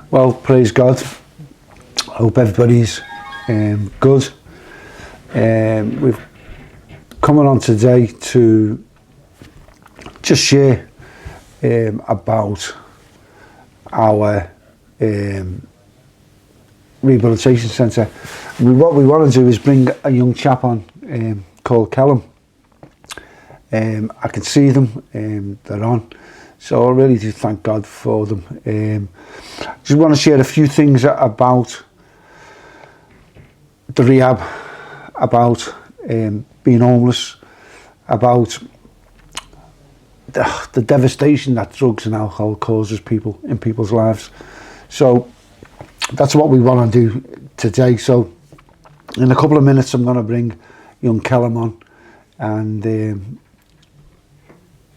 Well, praise God. I hope everybody's good. We've coming on today to just share about our rehabilitation centre. What we want to do is bring a young chap on called Cellem. I can see them, they're on. So I really do thank God for them. Just want to share a few things about the rehab, about being homeless, about the devastation that drugs and alcohol causes people in people's lives. So that's what we want to do today. So in a couple of minutes I'm going to bring young Cellem on, and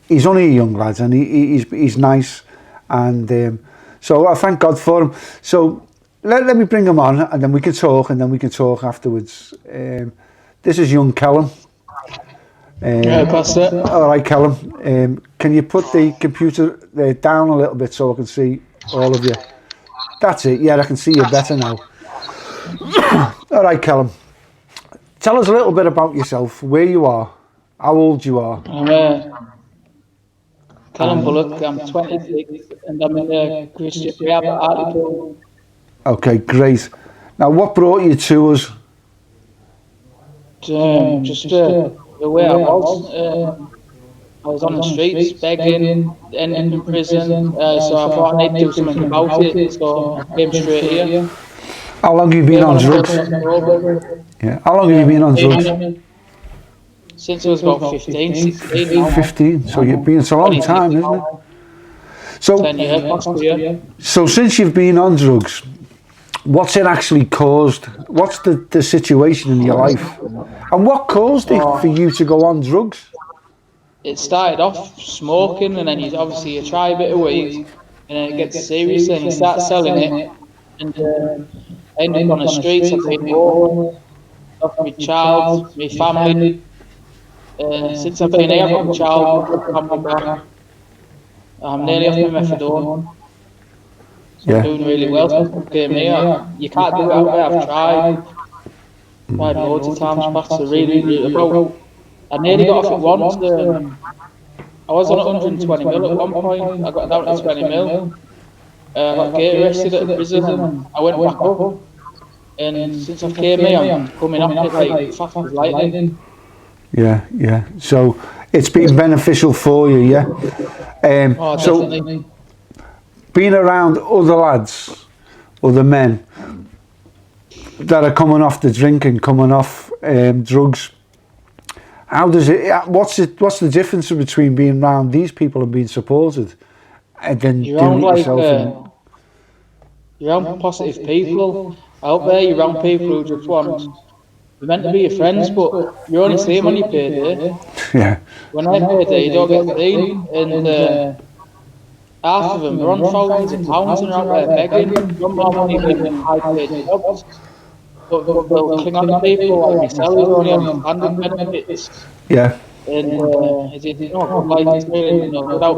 he's only a young lad, and he's nice, and so I thank God for him. So let me bring him on, and then we can talk, afterwards. This is young Cellem. All right, Cellem. Can you put the computer down a little bit so I can see all of you? That's it. Yeah, I can see you better now. All right, Cellem. Tell us a little bit about yourself, where you are, how old you are. Cellem Bullock, I'm 26 and I'm in the Christian Rehab article. Okay, great. Now, what brought you to us? Just the way I was on the streets begging, ending in prison, so I thought I need to do something about it, so I came straight here. How long have you been on drugs? Yeah. How long have you been on drugs? Since I was about 15, 16 now. 15, so you've been, it's a long time, isn't it? So, 10 years, past year. So since you've been on drugs, what's it actually caused? What's the situation in your life? And what caused it for you to go on drugs? It started off smoking, and then you try a bit of weed, and then it gets serious, and you start selling it, and I end up on the streets. I've been homeless, lost my child, my family. Since I've been here, I've got my child, family back. I'm nearly off my methadone. So I'm doing really well since I came here. You can't do it out there, I've tried loads of times past, so really I nearly got off it once. I was on 120 mil at one point, I got down to 20 mil. I got gate arrested at the prison and I went back up. And since I came here, I'm coming off it like fast as lightning. Yeah. So it's been beneficial for you, yeah? Definitely. So being around other lads, other men that are coming off the drink and coming off drugs, how does it? What's the difference between being around these people and being supported, and then doing it yourself? You're around positive people out there. You're around people who just want. They're meant to be your friends, but you only see them on your payday. Yeah. When I payday, you don't get seen, and half of them, they're on thousands of pounds and they're out there begging. Got more money than high-paid jobs. But they'll cling on to people like yourself who's only on standard benefits. Yeah. And it's really, without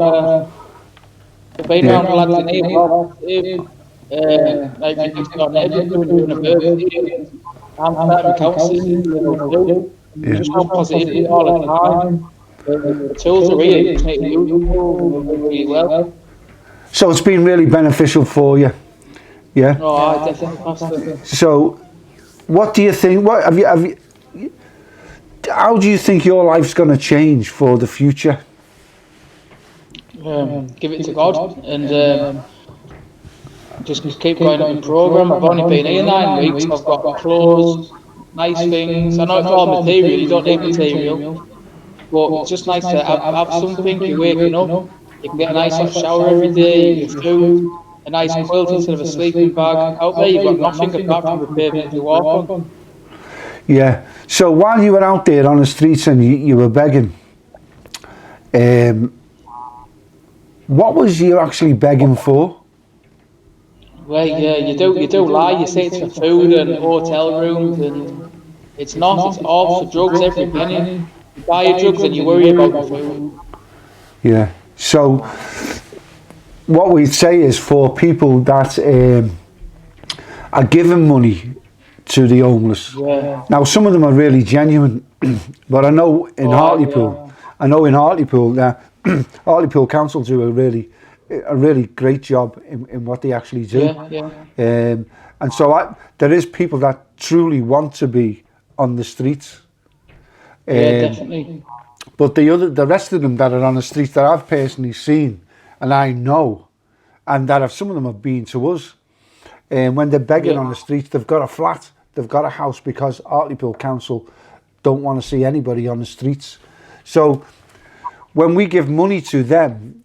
being around lads in here, like next door neighbours doing university, I'm starting counselling, just have positivity all the time. The tools are really just making you really well. So it's been really beneficial for you, yeah? Oh, I definitely passed it. So, what do you think? How do you think your life's going to change for the future? Give it to God and just keep going up the program. I've only been here 9 weeks. I've got clothes, nice things. I know it's all material. You don't need material, but it's just nice to have something. You're waking up. You can get a nice hot shower every day. You get food, a nice quilt instead of a sleeping bag. Out there, you've got nothing apart from the pavement to walk on. Yeah. So while you were out there on the streets and you were begging, what was you actually begging for? Well, yeah, you do lie. You say it's for food and hotel rooms, and it's not. It's all for drugs. Every penny. You buy your drugs and you worry about the food. Yeah. So what we'd say is for people that are giving money to the homeless. Yeah. Now, some of them are really genuine, but I know in Hartlepool, that Hartlepool Council do a really great job in what they actually do. And so there is people that truly want to be on the streets. Definitely. But the rest of them that are on the streets that I've personally seen, and I know, and that some of them have been to us, when they're begging on the streets, they've got a flat, they've got a house, because Hartlepool Council don't want to see anybody on the streets. So when we give money to them,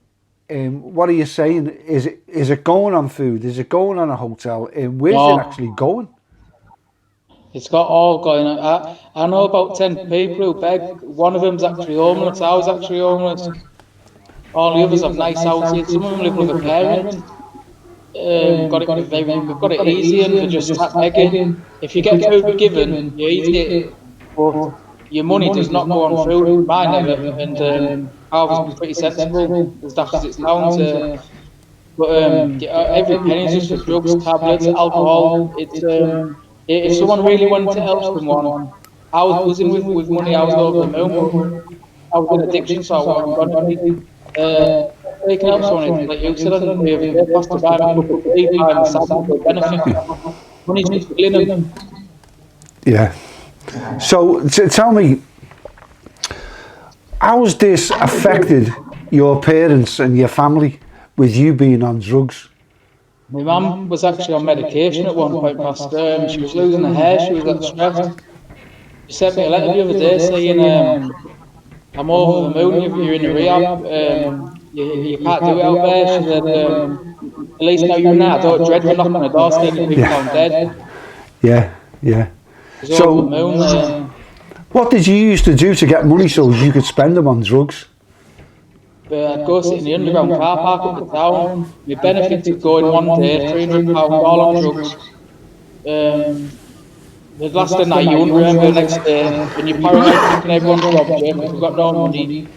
what are you saying? Is it going on food? Is it going on a hotel? Where's it actually going? It's got all going on. I know about 10 people who beg. One of them's actually homeless. I was actually homeless. All the others have nice houses. Some of them live with a parent. We've got it easy, and they just start begging. If you get food given, you eat it. But your money does not go on food. Mine never. And ours was pretty sensible, as daft as it sounds. But every penny is just for drugs, tablets, alcohol. If someone really wanted to help someone, I was buzzing with money. I was over the moon. I was in addiction, so I wasn't going they can help someone. Like you said, they have to buy a cup of tea, buy them a sandwich, or benefit. Money's just killing them. Yeah. So tell me, how has this affected your parents and your family with you being on drugs? My mum was actually on medication at one point past she was losing her hair, she was getting stressed. She sent me a letter the other day saying, I'm over the moon, you're in the rehab, you can't do it out there. She said, at least now you're in there, I don't dread you knocking on the door saying you've been found dead. Yeah. So, over the moon, what did you used to do to get money so you could spend them on drugs? I'd go sit in the underground car park up the town. My benefits would go in one day, £300 all on drugs. The last night you wouldn't remember the next day, when you're paranoid thinking everyone's robbed you because you've got no money.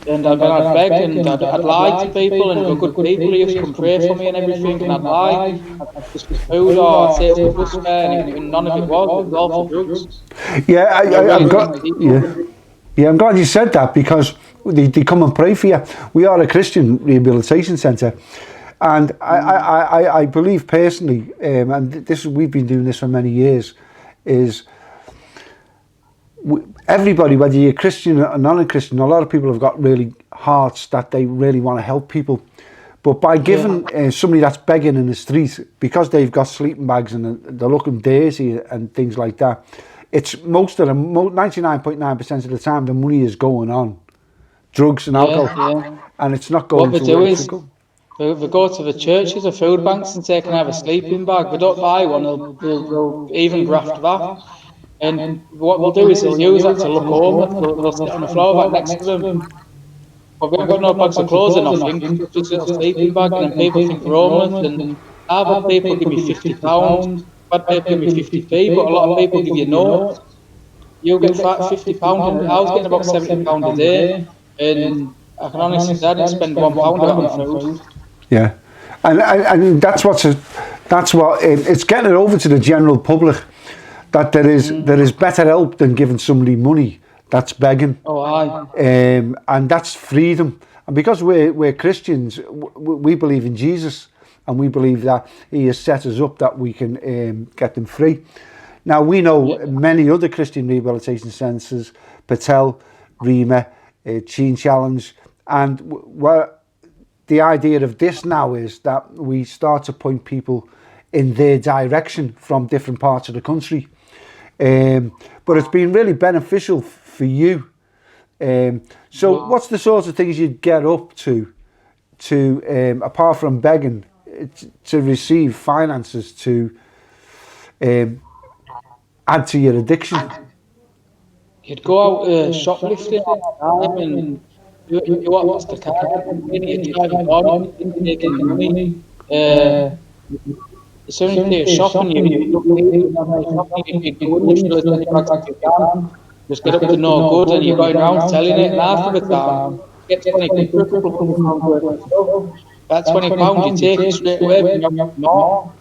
And I'd beg and I'd lie to people, and the good people who used to come pray for me and everything, and I'd lie. I'd just get food, or I'd say it was bus fare, and none of it was all for drugs. I'm glad you said that, because they come and pray for you. We are a Christian rehabilitation centre, and I believe personally, and we've been doing this for many years, is everybody, whether you're Christian or non-Christian, a lot of people have got really hearts that they really want to help people. But by giving somebody that's begging in the street, because they've got sleeping bags and they're looking dirty and things like that, it's most of them, 99.9% of the time, the money is going on drugs and alcohol, and it's not going to where it should go. They go to the churches or food banks and say, can I have a sleeping bag? They don't buy one, they'll even graft that. And what they'll do is they'll use that to look homeless. They'll sit on the floor back next to them. But we haven't got no bags of clothes or nothing, just a little sleeping bag, and then people think we're homeless. And I've had people give me £50, I've had people give me 50p, but a lot of people give you notes. You'll get £50, I was getting about £70 a day, and I can honestly say I didn't spend £1 on food. Yeah, and that's what it's getting it over to the general public, that there is better help than giving somebody money that's begging. Oh, aye. And that's freedom. And because we're Christians, we believe in Jesus, and we believe that He has set us up that we can get them free. Now, we know many other Christian rehabilitation centres, Patel, Rema, Teen Challenge, and the idea of this now is that we start to point people in their direction from different parts of the country. But it's been really beneficial for you. So what's the sorts of things you'd get up to apart from begging, to receive finances to add to your addiction? You'd go out shoplifting and you watch the car, you drive on, taking the money. As soon as you do a shopping, you look just get up to no good, and you're going around selling it, and after the time, get 20 quid for a couple of pounds worth of stuff. that £20 you take it straight away, but you have more.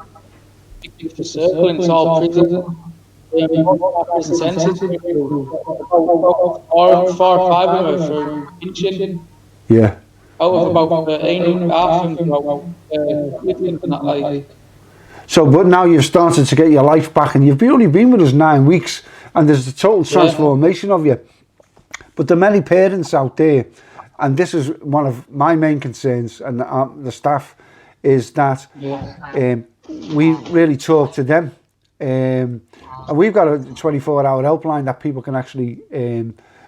It's a circle, and it's all prison. Most of our prison sentences go through about four or five of them are for pinching. Yeah. Out of about 13, half of them about shoplifting and that like. So, but now you've started to get your life back, and you've only been with us 9 weeks, and there's a total transformation of you. But there are many parents out there, and this is one of my main concerns, and the staff, is that we really talk to them. And we've got a 24-hour helpline that people can actually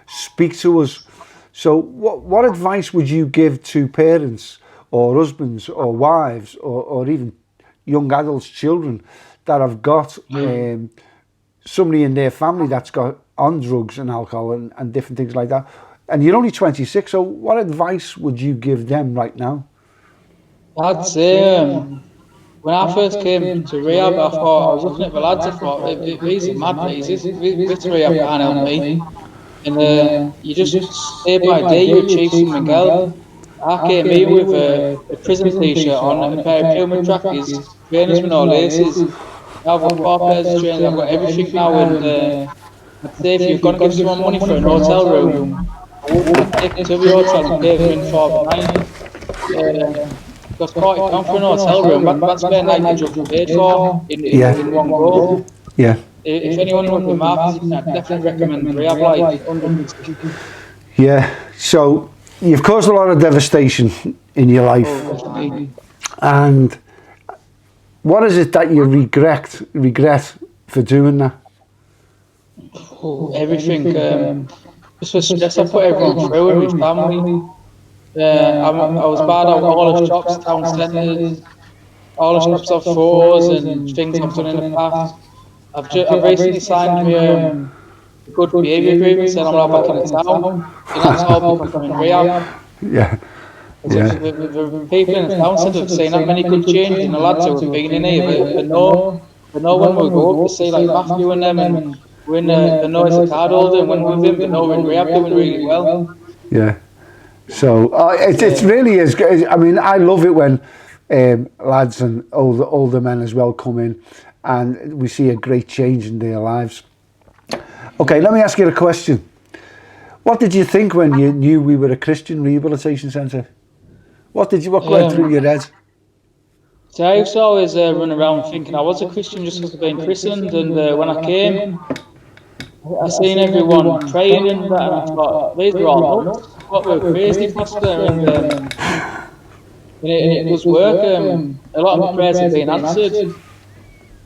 speak to us. So what advice would you give to parents or husbands or wives or even young adults, children that have got somebody in their family that's got on drugs and alcohol and different things like that? And you're only 26, so what advice would you give them right now? I'd say when I first came to Rehab, I thought, I was looking at the lads, I thought, these are mad, this Rehab can't help me. And you just day by day you achieve something else. I came here with a prison t-shirt on, a pair of Puma trackies, trainers with no laces. I've got 4 pairs of trainers, I've got everything now, and I'd say if you're going to give someone money for an hotel room, I wouldn't take it to the hotel and pay them in for the night. Because £40 for an hotel room, that's where night you just paid for in one go. Yeah. If anyone would be my position, I'd definitely recommend Rehab, like 100%. Yeah, so you've caused a lot of devastation in your life. Definitely. And what is it that you regret for doing that? Everything. Just the stress I put everyone through and my family. I was bad out all the shops, town centres, all the shops have photos and things I've done in the past. I've recently signed me a good behaviour agreement saying I'm not back in the town, and that's all because I'm in rehab. Yeah. The people in the town centre have seen that many good changes in the lads who have been in here. They know when we go up to see like Matthew and them, and when they know he's a card holder, and when we're with him, they know we're in rehab doing really well. Yeah. So it really is. I mean, I love it when lads and older men as well come in, and we see a great change in their lives. Okay, let me ask you a question. What did you think when you knew we were a Christian rehabilitation centre? What went through your head? So I used to always run around thinking I was a Christian just because I've been christened, and when I came, I seen everyone praying and that, and I thought, these are all nuts. What we're crazy foster, and it was work. A lot of my prayers have been answered.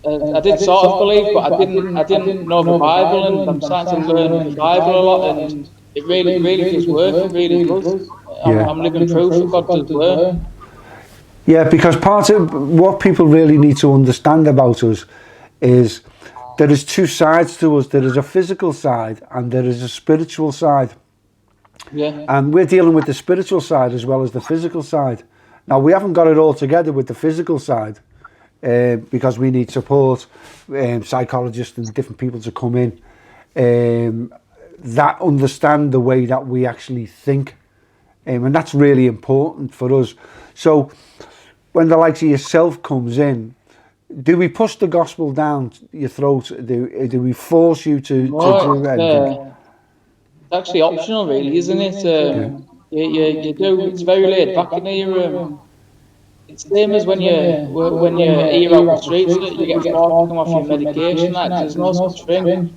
I did sort of believe, but I didn't know the Bible, and I'm starting to learn the Bible a lot, and it really does work. It really does. I'm living proof that God does work. Yeah, because part of what people really need to understand about us is there is 2 sides to us. There is a physical side and there is a spiritual side. Yeah. And we're dealing with the spiritual side as well as the physical side. Now, we haven't got it all together with the physical side because we need support, psychologists and different people to come in that understand the way that we actually think. And that's really important for us. So when the likes of yourself comes in, do we push the gospel down your throat? Do we force you to do anything? It's actually optional, really, isn't it? You do. It's very laid back in here. It's the same as when you're here out the streets, you get forced to come off your medication. There's no such thing.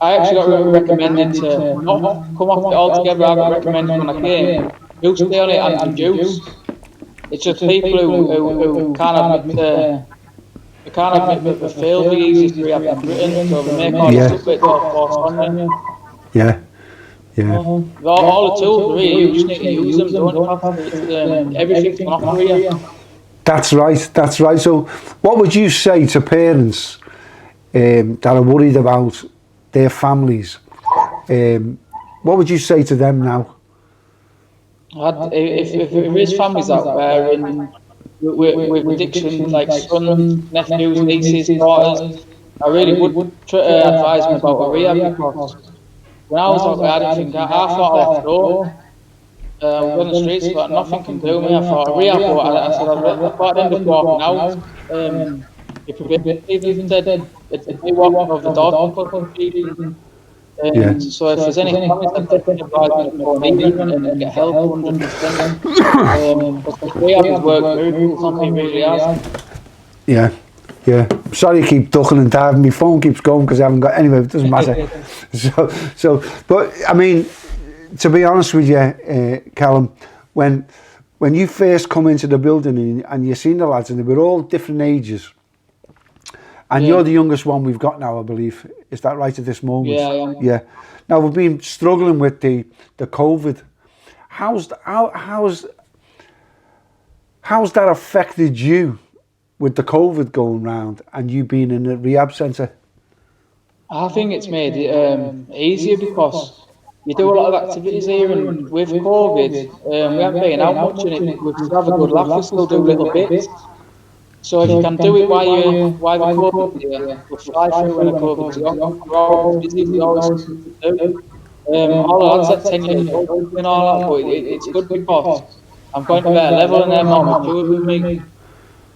I actually got recommended to not come off it altogether. I got recommended when I came, you stay on it and juice. It's just people who can't admit that they failed the easiest rehab in Britain, so they make all the stuff that's all forced on you. Yeah. All the tools are here, you just need to use them, don't have to, everything's on offer here. That's right. So what would you say to parents that are worried about their families? What would you say to them now? If there is families out there and with addictions like sons, nephews, nieces, daughters, I really would advise them about a rehab, because when I was out there, I didn't think I thought I left home. I was on the streets, but nothing can do me. I thought, a rehab, but I said, I thought I'd end up walking out. If a bit, even said, a day walking over the dog because of feeding. Yeah. So if there's any comments, I'd definitely advise them to phone in and get help 100%. Because the rehab has worked miracles on me, it really has. Yeah, yeah. Sorry, I keep ducking and diving. My phone keeps going because I haven't got anyway. It doesn't matter. But I mean, to be honest with you, Callum, when you first come into the building and you seen the lads and they were all different ages, and you're the youngest one we've got now, I believe. Is that right at this moment? Yeah, I am. Yeah. Now we've been struggling with the COVID. How's that affected you with the COVID going round and you being in a rehab centre? I think it's made it easier because you do a lot of activities here, and with COVID, we haven't been out much, and we still have a good laugh. We still do little bits. So if you can do it while the COVID's here, we'll fly through when the COVID's gone. We're always busy. We always something to do. All the lads at 10 years old and all that, but it's good because I'm going to better level, and they're more matured with me.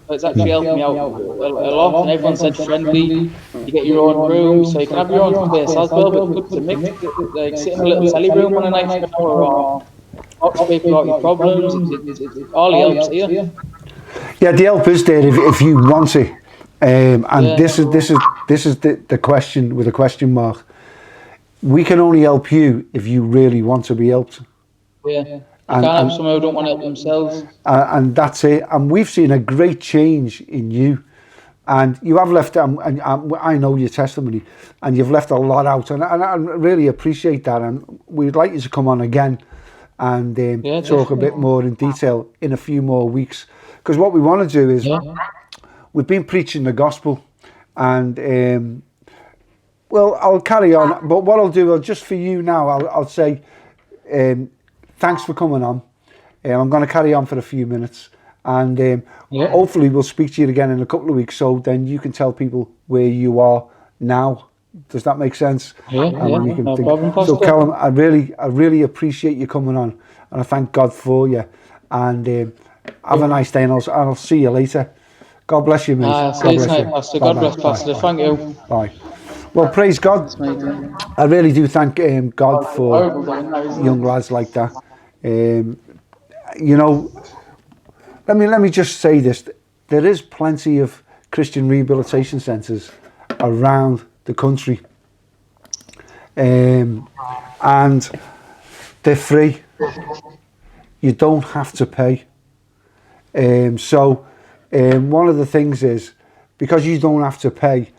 So it's actually helped me out a lot, and everyone's said friendly. You get your own room, so you can have your own space as well, but it's good to mix it, like sit in a little telly room on a nice hour or talk to people about your problems. It all helps here. Yeah, the help is there if you want it. And this is the question with a question mark. We can only help you if you really want to be helped. Yeah. You can't help someone who don't want to help themselves. And that's it. And we've seen a great change in you. And you have left, and I know your testimony, and you've left a lot out. And I really appreciate that. And we'd like you to come on again and talk a bit more in detail in a few more weeks. Because what we want to do is, we've been preaching the gospel. And, well, I'll carry on. But what I'll do, just for you now, I'll say, thanks for coming on. I'm going to carry on for a few minutes, and hopefully we'll speak to you again in a couple of weeks, so then you can tell people where you are now. Does that make sense? No problem, Pastor. So Callum, I really appreciate you coming on, and I thank God for you, and have a nice day, and I'll see you later. God bless you, mate. God bless you. Pastor. God bless, Pastor. Thank you. Bye. Well, praise God. I really do thank God for young lads like that. You know, let me just say this: there is plenty of Christian rehabilitation centres around the country, and they're free. You don't have to pay. So one of the things is, because you don't have to pay,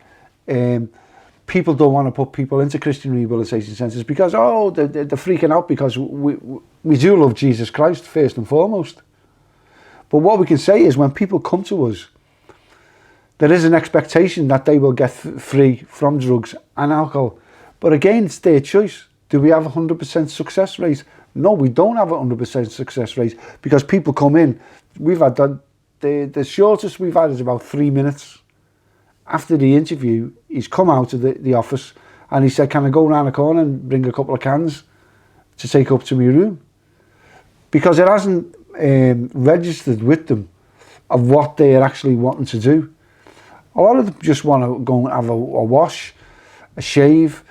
people don't want to put people into Christian rehabilitation centres because, they're freaking out because we do love Jesus Christ first and foremost. But what we can say is, when people come to us, there is an expectation that they will get free from drugs and alcohol. But again, it's their choice. Do we have a 100% success rate? No, we don't have a 100% success rate, because people come in. We've had the shortest we've had is about 3 minutes. After the interview, he's come out of the office and he said, can I go around the corner and bring a couple of cans to take up to my room? Because it hasn't registered with them of what they're actually wanting to do. A lot of them just want to go and have a wash, a shave,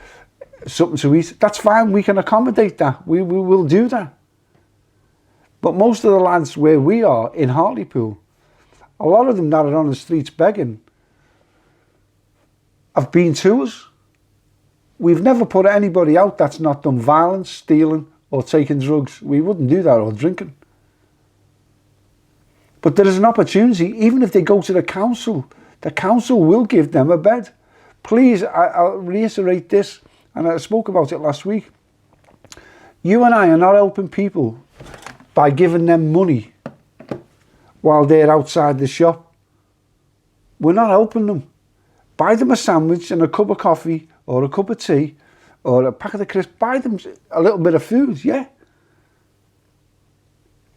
something to eat. That's fine, we can accommodate that. We will do that. But most of the lads where we are in Hartlepool, a lot of them that are on the streets begging have been to us. We've never put anybody out that's not done violence, stealing or taking drugs. We wouldn't do that, or drinking. But there is an opportunity. Even if they go to the council will give them a bed. Please, I'll reiterate this, and I spoke about it last week. You and I are not helping people by giving them money while they're outside the shop. We're not helping them. Buy them a sandwich and a cup of coffee or a cup of tea or a packet of crisps. Buy them a little bit of food, yeah.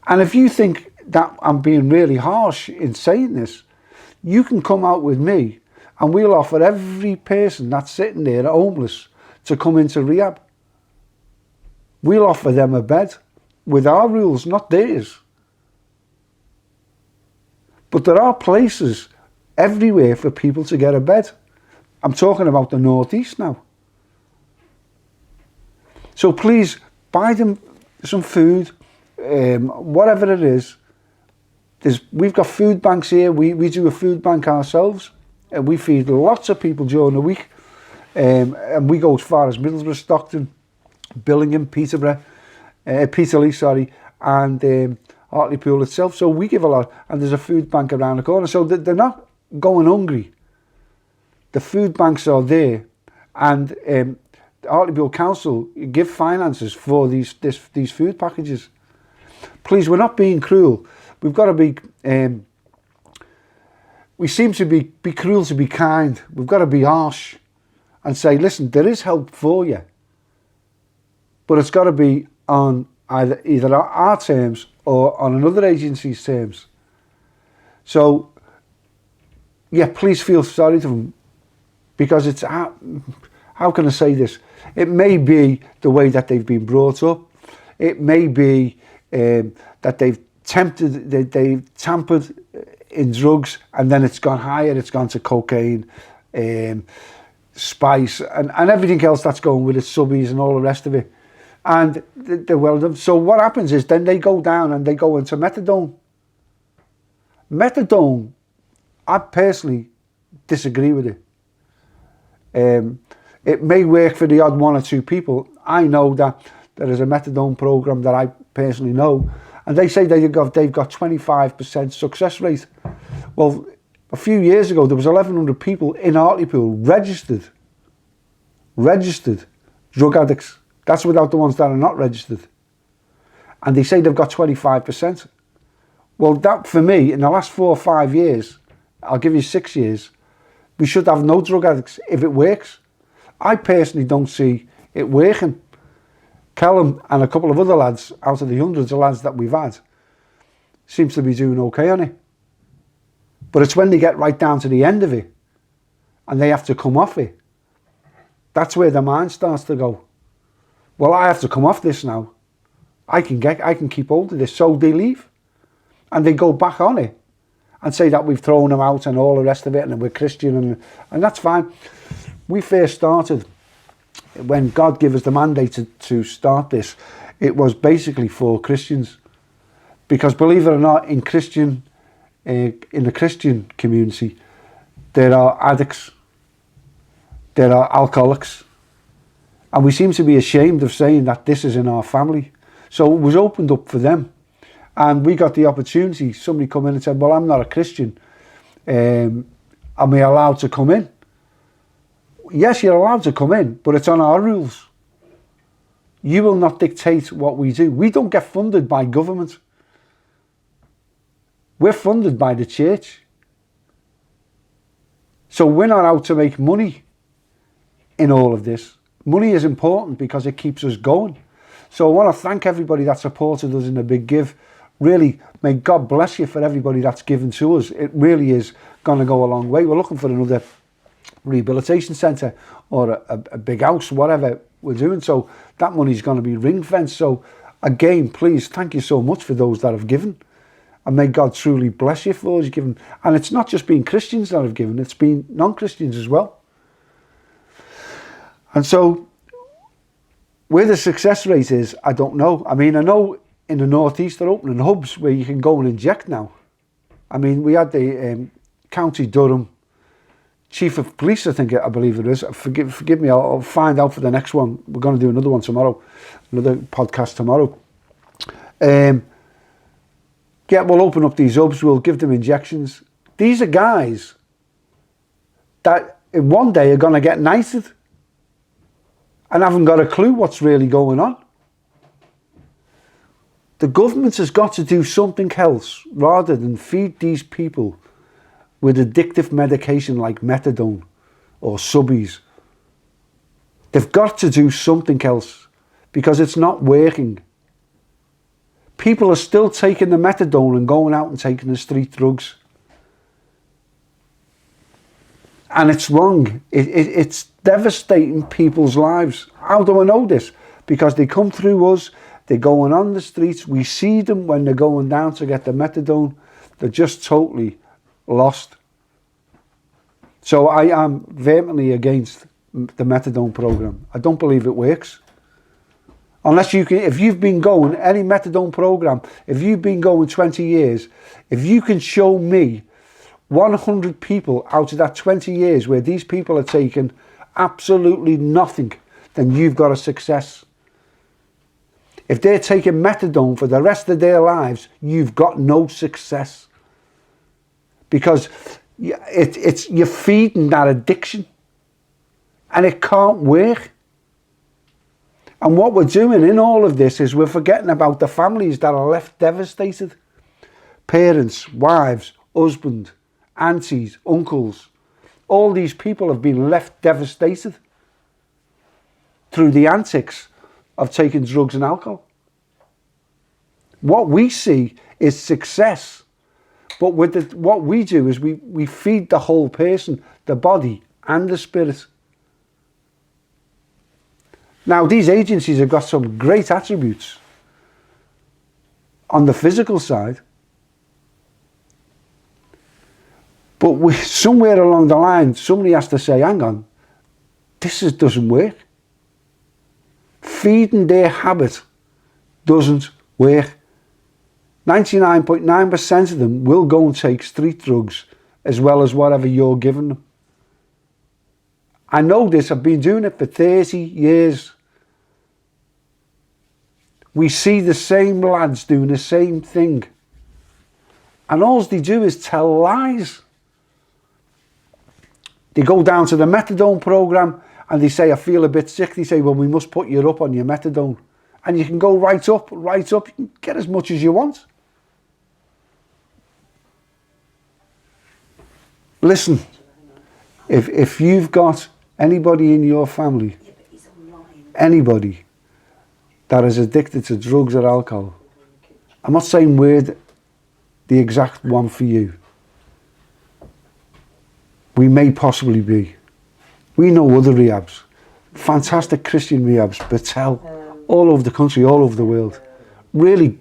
And if you think that I'm being really harsh in saying this, you can come out with me and we'll offer every person that's sitting there homeless to come into rehab. We'll offer them a bed. with our rules, not theirs. But there are places everywhere for people to get a bed. I'm talking about the northeast now. So please buy them some food, whatever it is. We've got food banks here. We do a food bank ourselves, and we feed lots of people during the week. And we go as far as Middlesbrough, Stockton, Billingham, Peterlee, and Hartlepool itself. So we give a lot, and there's a food bank around the corner. So they're not going hungry. The food banks are there, and the Hartlepool Council give finances for these food packages. Please, we're not being cruel. We've got to be. We seem to be cruel to be kind. We've got to be harsh and say, listen, there is help for you, but it's got to be on either our terms or on another agency's terms. So, yeah, please feel sorry to them, because it's, how can I say this? It may be the way that they've been brought up. It may be that they've tampered in drugs, and then it's gone higher, it's gone to cocaine, spice, and everything else that's going with it, subbies and all the rest of it. And they're well done. So what happens is then they go down and they go into methadone. Methadone, I personally disagree with it. It may work for the odd one or two people. I know that there is a methadone program that I personally know, and they say they've got 25% success rate. Well, a few years ago there was 1,100 people in Hartlepool registered drug addicts. That's without the ones that are not registered. And they say they've got 25%. Well, that for me, in the last 4 or 5 years, I'll give you 6 years, we should have no drug addicts if it works. I personally don't see it working. Cellem and a couple of other lads, out of the hundreds of lads that we've had, seems to be doing okay on it. But it's when they get right down to the end of it and they have to come off it, that's where their mind starts to go, well, I have to come off this now. I can keep hold of this. So they leave and they go back on it and say that we've thrown them out and all the rest of it, and we're Christian, and that's fine. We first started, when God gave us the mandate to start this, it was basically for Christians, because believe it or not, in the Christian community, there are addicts, there are alcoholics, and we seem to be ashamed of saying that this is in our family. So it was opened up for them, and we got the opportunity. Somebody come in and said, well, I'm not a Christian, am I allowed to come in? Yes, you're allowed to come in, but it's on our rules. You will not dictate what we do. We don't get funded by government. We're funded by the church. So we're not out to make money in all of this. Money is important because it keeps us going. So I want to thank everybody that supported us in the big give. Really, may God bless you for everybody that's given to us. It really is going to go a long way. We're looking for another rehabilitation centre or a big house, whatever we're doing. So that money's going to be ring fenced. So again, please, thank you so much for those that have given. And may God truly bless you for those giving. And it's not just been Christians that have given, it's been non-Christians as well. And so, where the success rate is, I don't know. I mean, I know in the northeast they're opening hubs where you can go and inject now. I mean, we had the County Durham Chief of Police, I believe it is. Forgive me, I'll find out for the next one. We're going to do another one tomorrow, another podcast tomorrow. Yeah, we'll open up these hubs, we'll give them injections. These are guys that in one day are going to get knighted and haven't got a clue what's really going on. The government has got to do something else rather than feed these people with addictive medication like methadone or subbies. They've got to do something else because it's not working. People are still taking the methadone and going out and taking the street drugs. And it's wrong. It's devastating people's lives. How do I know this? Because they come through us, They're going on the streets. We see them when they're going down to get the methadone. They're just totally lost. So I am vehemently against the methadone program. I don't believe it works. Unless you can, if you've been going any methadone program, if you've been going 20 years, if you can show me 100 people out of that 20 years where these people are taking absolutely nothing, then you've got a success. If they're taking methadone for the rest of their lives, you've got no success. Because you're feeding that addiction. And it can't work. And what we're doing in all of this is we're forgetting about the families that are left devastated. Parents, wives, husband, aunties, uncles. All these people have been left devastated through the antics of taking drugs and alcohol. What we see is success. But what we do is we feed the whole person, the body and the spirit. Now, these agencies have got some great attributes on the physical side. But somewhere along the line, somebody has to say, hang on, this doesn't work. Feeding their habit doesn't work. 99.9% of them will go and take street drugs as well as whatever you're giving them. I know this, I've been doing it for 30 years. We see the same lads doing the same thing. And all they do is tell lies. They go down to the methadone program and they say, I feel a bit sick. They say, well, we must put you up on your methadone. And you can go right up. You can get as much as you want. Listen, if you've got anybody in your family, anybody that is addicted to drugs or alcohol, I'm not saying we're the exact one for you. We may possibly be. We know other rehabs, fantastic Christian rehabs, Bethel, all over the country, all over the world. Really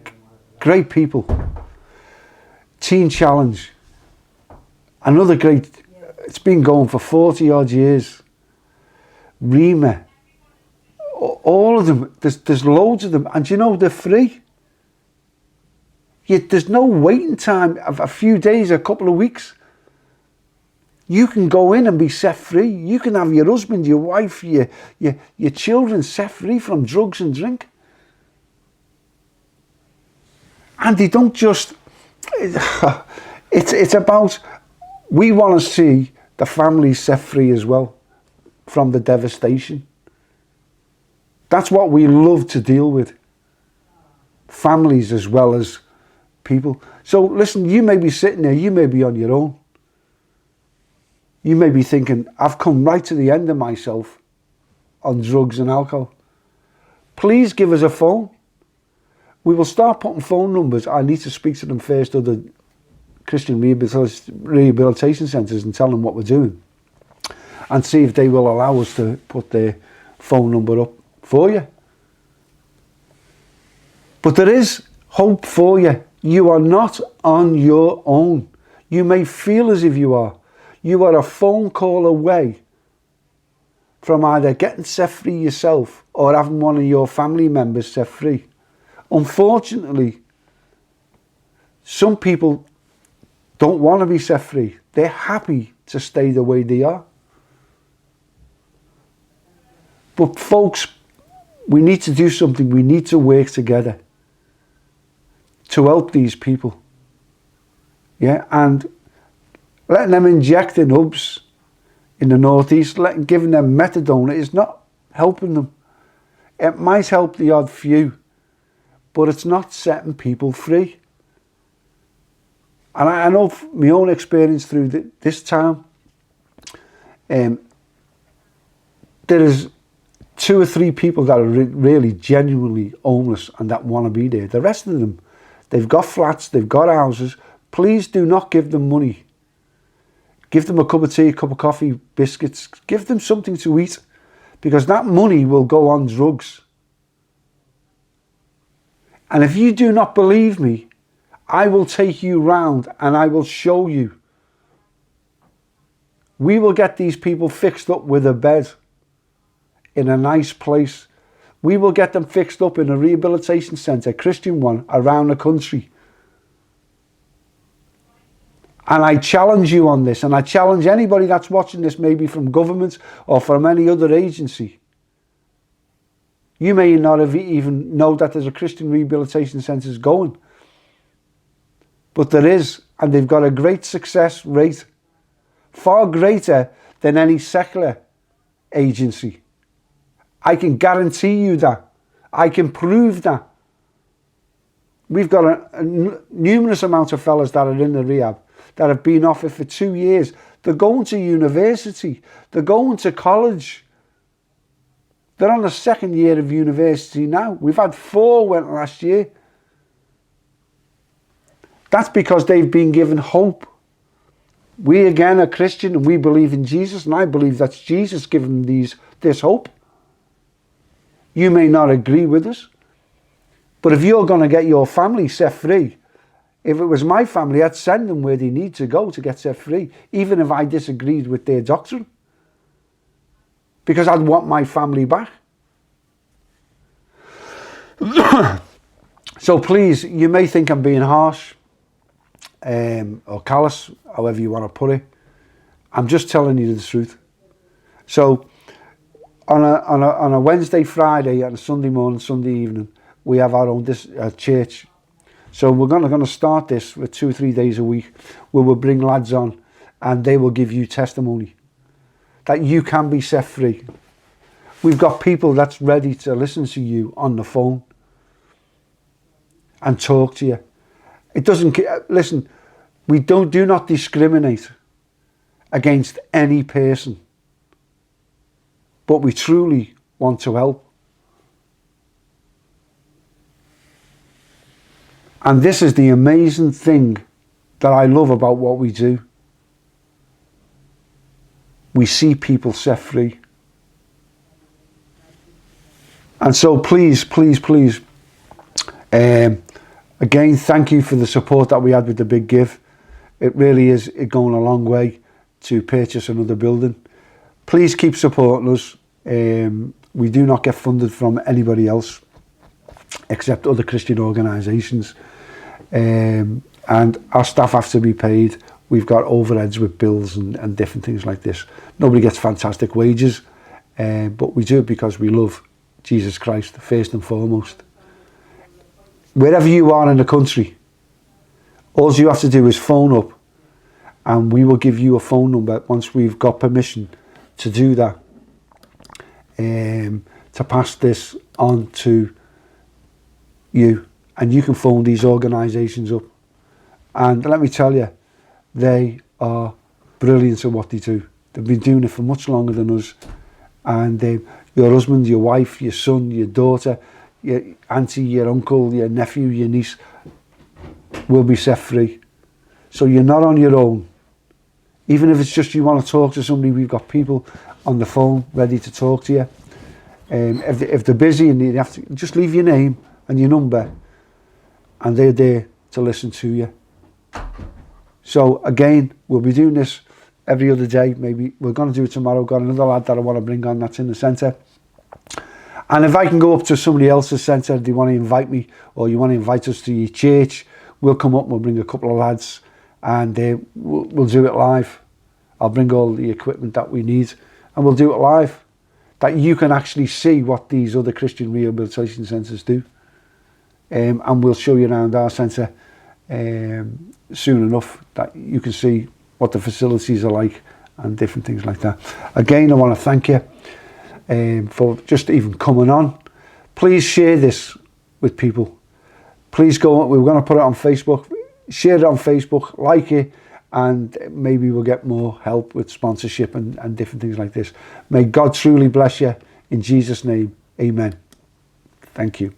great people. Teen Challenge, another great, it's been going for 40 odd years. Rehab, all of them, there's loads of them, and you know, they're free. There's no waiting time of a few days, a couple of weeks. You can go in and be set free. You can have your husband, your wife, your children set free from drugs and drink. And they don't just, it's about, we want to see the families set free as well from the devastation. That's what we love to deal with. Families as well as people. So listen, you may be sitting there, you may be on your own. You may be thinking, I've come right to the end of myself on drugs and alcohol. Please give us a phone. We will start putting phone numbers. I need to speak to them first, other Christian rehabilitation centres, and tell them what we're doing. And see if they will allow us to put their phone number up for you. But there is hope for you. You are not on your own. You may feel as if you are. You are a phone call away from either getting set free yourself or having one of your family members set free. Unfortunately, some people don't want to be set free. They're happy to stay the way they are. But folks, we need to do something. We need to work together to help these people. Yeah, and letting them inject in hubs in the northeast, giving them methadone is not helping them. It might help the odd few, but it's not setting people free. And I know from my own experience through this time, there is 2 or 3 people that are really genuinely homeless and that want to be there. The rest of them, they've got flats, they've got houses. Please do not give them money. Give them a cup of tea, a cup of coffee, biscuits. Give them something to eat, because that money will go on drugs. And if you do not believe me, I will take you round and I will show you. We will get these people fixed up with a bed in a nice place. We will get them fixed up in a rehabilitation centre, Christian one, around the country. And I challenge you on this, and I challenge anybody that's watching this, maybe from government or from any other agency. You may not have even know that there's a Christian rehabilitation centre going. But there is, and they've got a great success rate, far greater than any secular agency. I can guarantee you that. I can prove that. We've got a numerous amount of fellas that are in the rehab that have been off it for 2 years. They're going to university. They're going to college. They're on the second year of university now. We've had 4 went last year. That's because they've been given hope. We again are Christian and we believe in Jesus, and I believe that's Jesus giving this hope. You may not agree with us, but if you're going to get your family set free, if it was my family, I'd send them where they need to go to get set free, even if I disagreed with their doctrine, because I'd want my family back. So please, you may think I'm being harsh or callous, however you want to put it. I'm just telling you the truth. So on a Wednesday, Friday, and a Sunday morning, Sunday evening, we have our own church. So we're going to start this with 2 or 3 days a week, where we'll bring lads on and they will give you testimony that you can be set free. We've got people that's ready to listen to you on the phone and talk to you. It doesn't, listen, we do not discriminate against any person, but we truly want to help. And this is the amazing thing that I love about what we do. We see people set free. And so please, please, please, again, thank you for the support that we had with the big give. It really is going a long way to purchase another building. Please keep supporting us. We do not get funded from anybody else except other Christian organisations. And our staff have to be paid. We've got overheads with bills and different things like this. Nobody gets fantastic wages, but we do it because we love Jesus Christ first and foremost. Wherever you are in the country, all you have to do is phone up and we will give you a phone number once we've got permission to do that, to pass this on to you. And you can phone these organisations up. And let me tell you, they are brilliant at what they do. They've been doing it for much longer than us. And your husband, your wife, your son, your daughter, your auntie, your uncle, your nephew, your niece will be set free. So you're not on your own. Even if it's just you want to talk to somebody, we've got people on the phone ready to talk to you. If they're busy and you have to, just leave your name and your number, and they're there to listen to you. So again, we'll be doing this every other day. Maybe we're going to do it tomorrow. Got another lad that I want to bring on that's in the centre. And if I can go up to somebody else's centre, they want to invite me, or you want to invite us to your church, we'll come up and we'll bring a couple of lads, and we'll do it live. I'll bring all the equipment that we need and we'll do it live, that you can actually see what these other Christian rehabilitation centres do. And we'll show you around our centre soon enough, that you can see what the facilities are like and different things like that. Again, I want to thank you for just even coming on. Please share this with people. Please go, we're going to put it on Facebook. Share it on Facebook, like it, and maybe we'll get more help with sponsorship and different things like this. May God truly bless you. In Jesus' name, amen. Thank you.